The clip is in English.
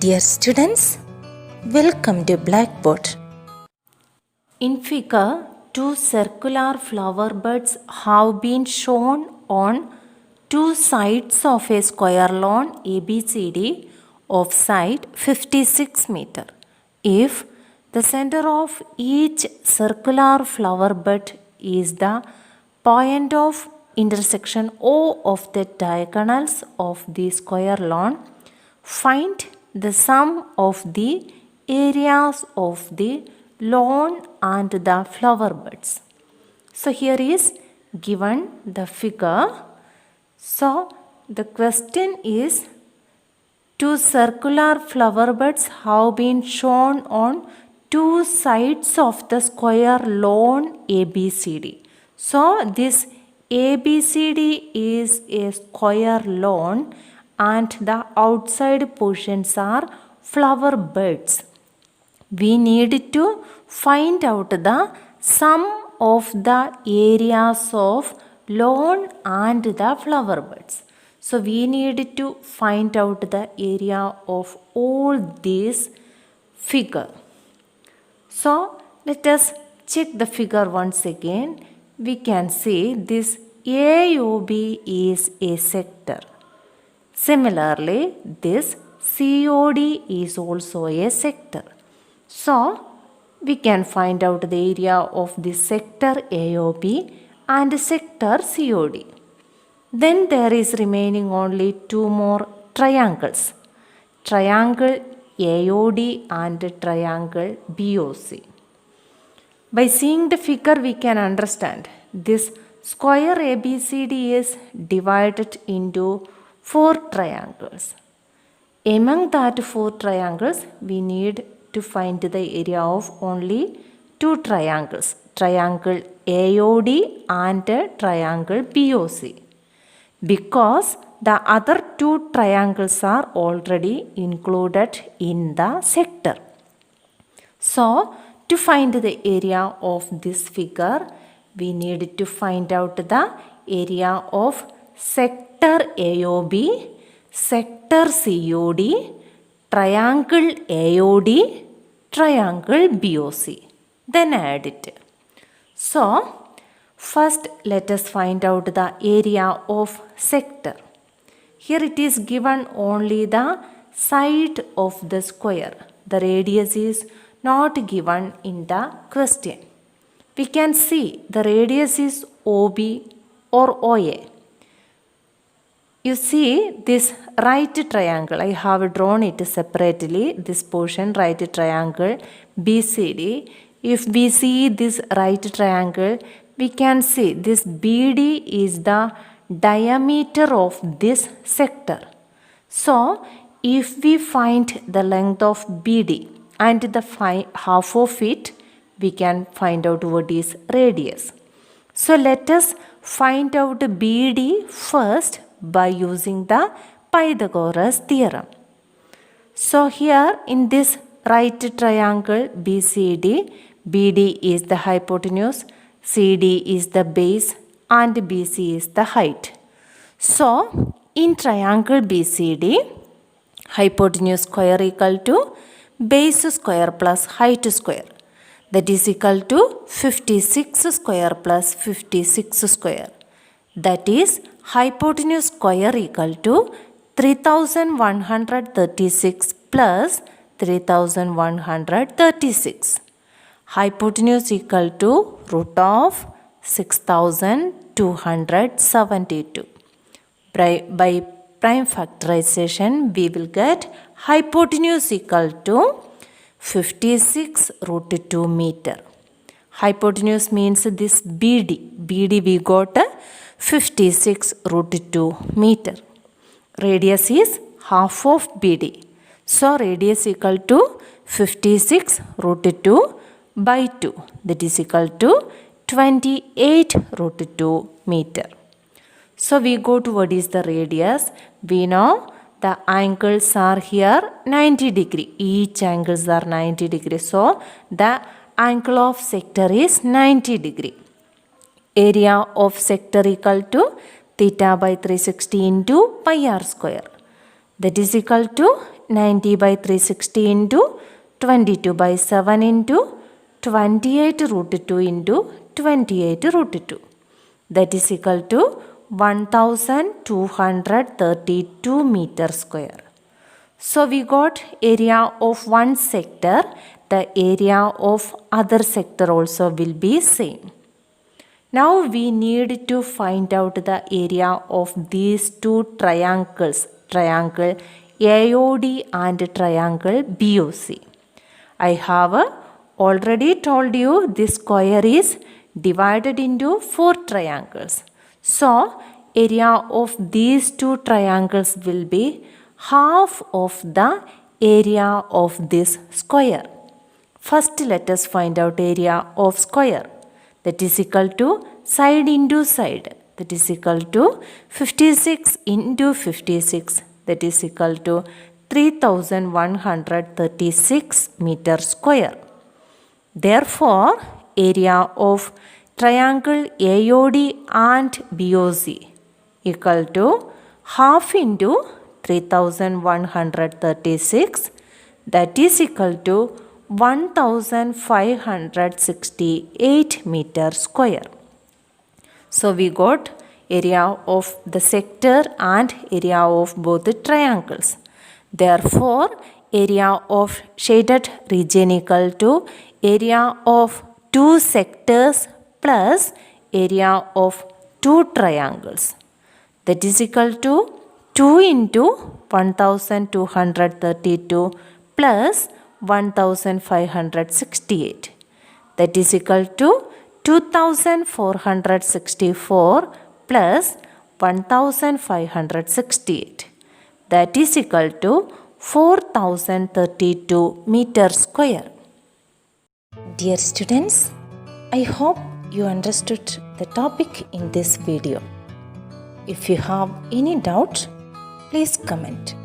Dear students, welcome to Blackboard. In figure, two circular flower buds have been shown on two sides of a square lawn ABCD of side 56 meter. If the center of each circular flower bud is the point of intersection O of the diagonals of the square lawn, find the sum of the areas of the lawn and the flower buds. So here is given the figure. So the question is, two circular flower buds have been shown on two sides of the square lawn ABCD. So this ABCD is a square lawn and the outside portions are flower buds. We need to find out the sum of the areas of lawn and the flower buds. So we need to find out the area of all these figure. So let us check the figure once again. We can see this AOB is a sector. Similarly, this COD is also a sector. So we can find out the area of this sector AOB and sector COD. Then there is remaining only two more triangles. Triangle AOD and triangle BOC. By seeing the figure we can understand this square ABCD is divided into four triangles. Among that four triangles we need to find the area of only two triangles. Triangle AOD and triangle BOC. Because the other two triangles are already included in the sector. So to find the area of this figure, we need to find out the area of sector AOB, sector COD, triangle AOD, triangle BOC. Then add it. So first let us find out the area of sector. Here it is given only the side of the square. The radius is not given in the question. We can see the radius is OB or OA. You see this right triangle, I have drawn it separately, this portion right triangle BCD. If we see this right triangle, we can see this BD is the diameter of this sector. So if we find the length of BD and the half of it, we can find out what is radius. So let us find out BD first by using the Pythagoras theorem. So here in this right triangle BCD, BD is the hypotenuse, CD is the base and BC is the height. So in triangle BCD, hypotenuse square equal to base square plus height square. That is equal to 56 square plus 56 square. That is hypotenuse square equal to 3136 plus 3136. Hypotenuse equal to root of 6272. By prime factorization we will get hypotenuse equal to 56 root 2 meter. Hypotenuse means this BD. BD we got 56 root 2 meter. Radius is half of BD. So radius equal to 56 root 2 by 2. That is equal to 28 root 2 meter. So we go to what is the radius. We know the angles are here 90 degree. Each angles are 90 degree. So the angle of sector is 90 degree. Area of sector equal to theta by 360 into pi r square. That is equal to 90 by 360 into 22 by 7 into 28 root 2 into 28 root 2. That is equal to 1232 meter square. So we got area of one sector. The area of other sector also will be same. Now we need to find out the area of these two triangles, triangle AOD and triangle BOC. I have already told you this square is divided into 4 triangles. So area of these two triangles will be half of the area of this square. First let us find out area of square. That is equal to side into side. That is equal to 56 into 56. That is equal to 3136 meter square. Therefore, area of triangle AOD and BOC equal to half into 3136. That is equal to 1568 meter square. So we got area of the sector and area of both the triangles. Therefore, area of shaded region equal to area of two sectors plus area of two triangles. That is equal to 2 into 1232 plus 1568. That is equal to 2464 plus 1568. That is equal to 4032 meter square. Dear students, I hope you understood the topic in this video. If you have any doubt, please comment.